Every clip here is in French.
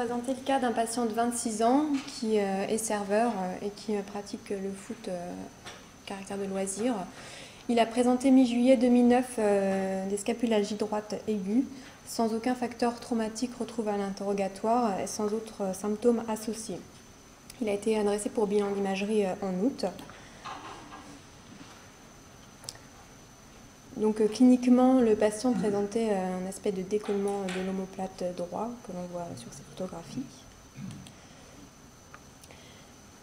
présenter le cas d'un patient de 26 ans qui est serveur et qui pratique le foot caractère de loisir. Il a présenté mi-juillet 2009 des scapulalgies droite aiguës, sans aucun facteur traumatique retrouvé à l'interrogatoire et sans autres symptômes associés. Il a été adressé pour bilan d'imagerie en août. Donc cliniquement, le patient présentait un aspect de décollement de l'omoplate droit que l'on voit sur ces photographies.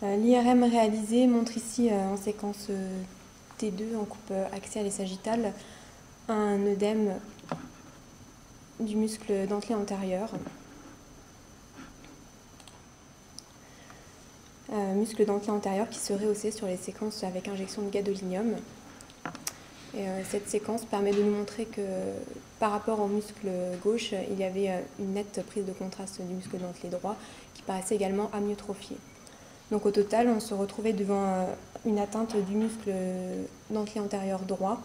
L'IRM réalisé montre ici en séquence T2 en coupe axiale et sagittale un œdème du muscle dentelé antérieur. Muscle dentelé antérieur qui se rehaussait sur les séquences avec injection de gadolinium. Et cette séquence permet de nous montrer que par rapport au muscle gauche, il y avait une nette prise de contraste du muscle dentelé droit qui paraissait également amyotrophié. Donc au total, on se retrouvait devant une atteinte du muscle dentelé antérieur droit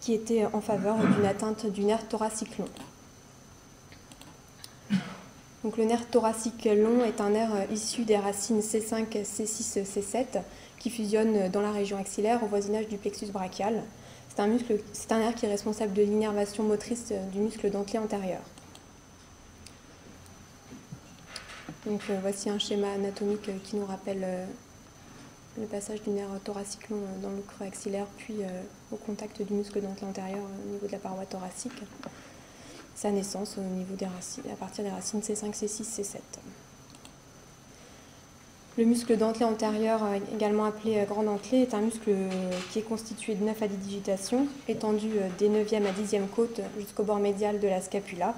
qui était en faveur d'une atteinte du nerf thoracique long. Donc le nerf thoracique long est un nerf issu des racines C5, C6, C7 qui fusionnent dans la région axillaire au voisinage du plexus brachial. C'est un nerf qui est responsable de l'innervation motrice du muscle dentelé antérieur. Donc voici un schéma anatomique qui nous rappelle le passage du nerf thoracique long dans le creux axillaire puis au contact du muscle dentelé antérieur au niveau de la paroi thoracique. Sa naissance au niveau des racines, à partir des racines C5, C6, C7. Le muscle dentelé antérieur, également appelé grand dentelé, est un muscle qui est constitué de 9 à 10 digitations, étendu des 9e à 10e côtes jusqu'au bord médial de la scapula.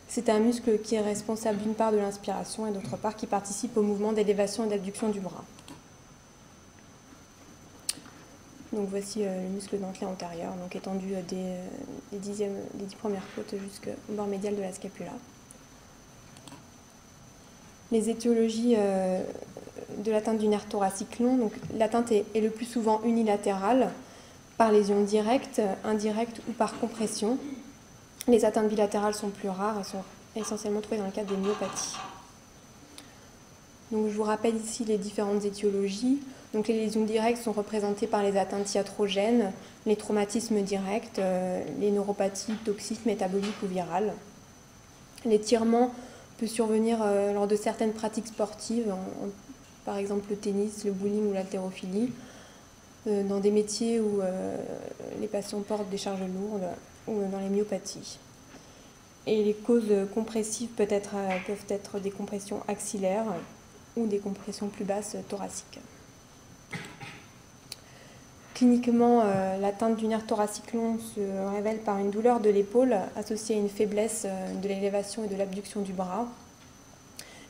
C'est un muscle qui est responsable d'une part de l'inspiration et d'autre part qui participe au mouvement d'élévation et d'abduction du bras. Donc voici le muscle dentelé antérieur, donc étendu des 10 premières côtes jusqu'au bord médial de la scapula. Les étiologies de l'atteinte du nerf thoracique long, donc l'atteinte est le plus souvent unilatérale, par lésion directe, indirecte ou par compression. Les atteintes bilatérales sont plus rares et sont essentiellement trouvées dans le cadre des myopathies. Donc, je vous rappelle ici les différentes étiologies. Donc, les lésions directes sont représentées par les atteintes iatrogènes, les traumatismes directs, les neuropathies toxiques, métaboliques ou virales. L'étirement peut survenir lors de certaines pratiques sportives, par exemple le tennis, le bowling ou l'haltérophilie, dans des métiers où les patients portent des charges lourdes ou dans les myopathies. Et les causes compressives peuvent être des compressions axillaires ou des compressions plus basses thoraciques. Cliniquement, l'atteinte du nerf thoracique long se révèle par une douleur de l'épaule associée à une faiblesse de l'élévation et de l'abduction du bras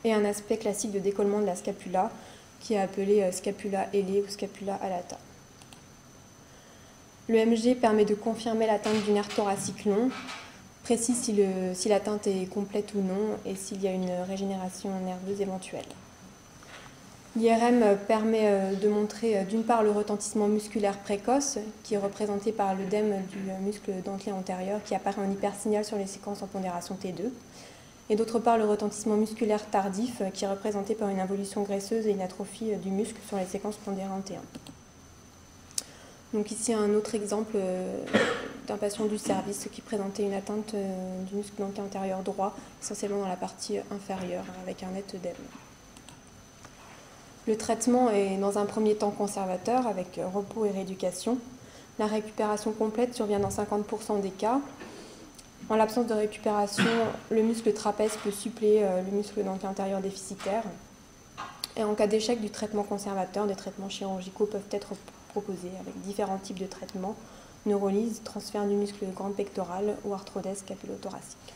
et un aspect classique de décollement de la scapula qui est appelé scapula ailée ou scapula alata. Le MG permet de confirmer l'atteinte du nerf thoracique long, précise si l'atteinte est complète ou non et s'il y a une régénération nerveuse éventuelle. L'IRM permet de montrer d'une part le retentissement musculaire précoce qui est représenté par l'œdème du muscle dentelé antérieur qui apparaît en hypersignal sur les séquences en pondération T2 et d'autre part le retentissement musculaire tardif qui est représenté par une involution graisseuse et une atrophie du muscle sur les séquences pondérant T1. Donc ici un autre exemple d'un patient du service qui présentait une atteinte du muscle dentelé antérieur droit, essentiellement dans la partie inférieure avec un net œdème. Le traitement est dans un premier temps conservateur avec repos et rééducation. La récupération complète survient dans 50% des cas. En l'absence de récupération, le muscle trapèze peut suppléer le muscle dentelé antérieur déficitaire. Et en cas d'échec du traitement conservateur, des traitements chirurgicaux peuvent être proposés avec différents types de traitements, neurolyse, transfert du muscle grand pectoral ou arthrodèse capulothoracique.